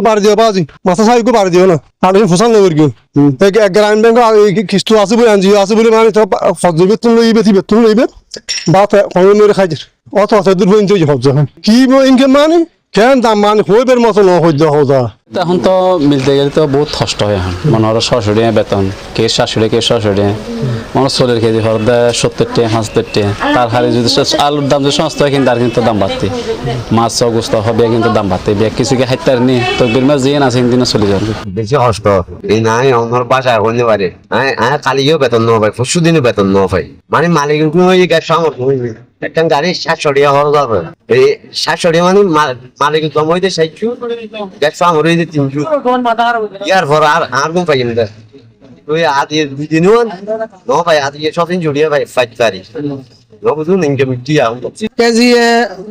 বাড়ি দিও বাজি মাথা সাইকো বাড়ি দিও না আমি ফসল নেই কি গ্রামীণ ব্যাংক কিস্তু আছে বলে এনজিও আছে বলে মানে ফজল বেতন লইবে বেতন লইবে বা কমে মেরে খাইছে অত অত দূর পর্যন্ত হচ্ছে কি ইনকাম মানে কেন দাম মানে হইবের মতো ন হইতে হওয়া এখন তো মিলতে গেলে তো বহুত কষ্ট হয় এখন মনে হয় সরাসরি বেতন কে সরাসরি মনে চলের কেজি হর দেয় 70 টাকা 75 টাকা তার হারে যদি আলুর দাম যদি সস্তা হয় কিন্তু আর কিন্তু দাম বাড়তে মাছ অগুস্ত হবে কিন্তু দাম বাড়তে কিছু কি হাইতার নি তো বিরমা জিয়ান আছে দিনে চলে যাবে বেশি কষ্ট এই নাই আমার বাসায় হইতে পারে কালিও বেতন ন পাই পরশু দিনও বেতন ন পাই মানে মালিক একটা গাড়ি 700 টাকা খরচ হবে এই 700 টাকা মানে মালিক কম হইতে 600 গ্যাস আমার হইতে 300 ইয়ার পর আর কোন পাই না ওই আদি দুই দিনও ন পাই আদি সব দিন জুড়িয়ে ভাই 5 তারিখ বুঝুন ইনকাম দিয়া কেজি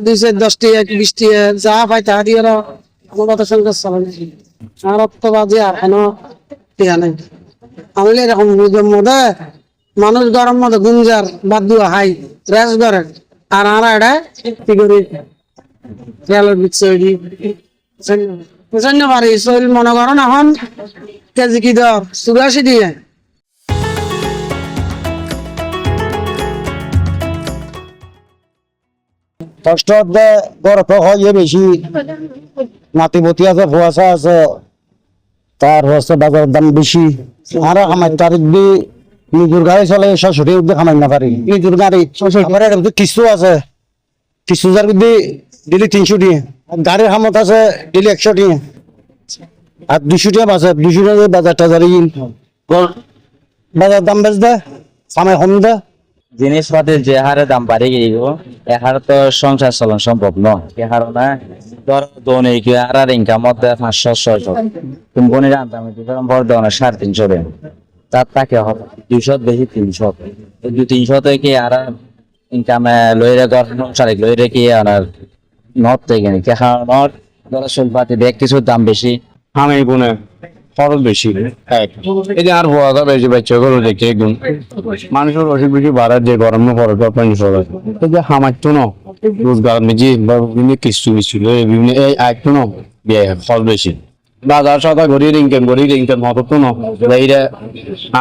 210 টাকা 20 টাকা যা পাই তা দিয়ে আমার কথা সঙ্গে চালানো আর তো বাজে আর কেন টিয়া নেই আমি এরকম মধ্যে মানুষ গরম মধ্যে গুঞ্জার বাদ দুয়া হাই রেস করে আর আরা এটা কি করি তেলের বিচ্ছড়ি বুঝেন না পারি শরীর মনে করেন এখন কেজি কি দর 84 দিয়ে কষ্ট গরম হয় বেশি নাতিপতি আছে ফুয়াশা আছে তার হচ্ছে বাজারের দাম বেশি আর আমার তারিখ দিয়ে নিজের গাড়ি চলে শ্বশুরে উঠতে খামাই না পারি নিজের গাড়ি আমার কিছু আছে কিছু যার দিলি 300 দিয়ে গাড়ির হামত আছে দিলি 100 দিয়ে আর 200 টাকা বাজার 200 টাকা বাজার টাজারি বাজার দাম বেশ দেয় সামাই কম দেয় জিনিসপাতির যে হারে দাম বাড়ে গিয়ে এ হারে তো সংসার চালানো সম্ভব নয় এ কারণে ধর দৈনিক আর ইনকাম মধ্যে 500-600 তুমি কোন জানতাম ভর দেওয়া 350 টাকা তার তাকে হবে 200 বেশি 300 200-300 থেকে আর ইনকামে লইরে ঘর সংসারে লইরে কি আর নট থেকে নি কারণ ধর শিল্পাতি ব্যাগ কিছুর দাম বেশি আমি কোনে খরচ বেশি এই যে আর হওয়া যাবে যে বাচ্চাগুলো দেখে একদম মানুষের অসুখ বেশি বাড়ার যে গরম খরচ পানি সবাই এই যে হামাইতো না রোজগার মেজি বা বিভিন্ন কিছু ছিল বিভিন্ন এই আইতো না খরচ বেশি বাজার সদা ঘুরিয়ে ইনকাম হতো তো না এইটা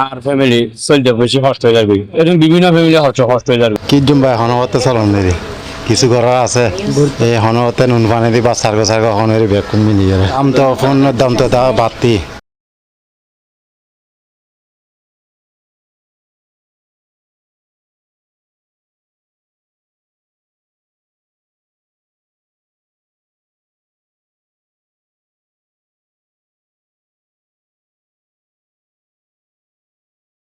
আর ফ্যামিলি চলতে বেশি কষ্ট হয়ে যাবে এরকম বিভিন্ন ফ্যামিলি কষ্ট হয়ে যাবে কি জুম্বাই হনবতে চলন দেরি কিছু করার আছে এই হনবতে নুন পানি দি বাচ্চার গোছার কখনো বেগ কমি নিয়ে দাম তো ফোনের দাম তো তা বাড়তি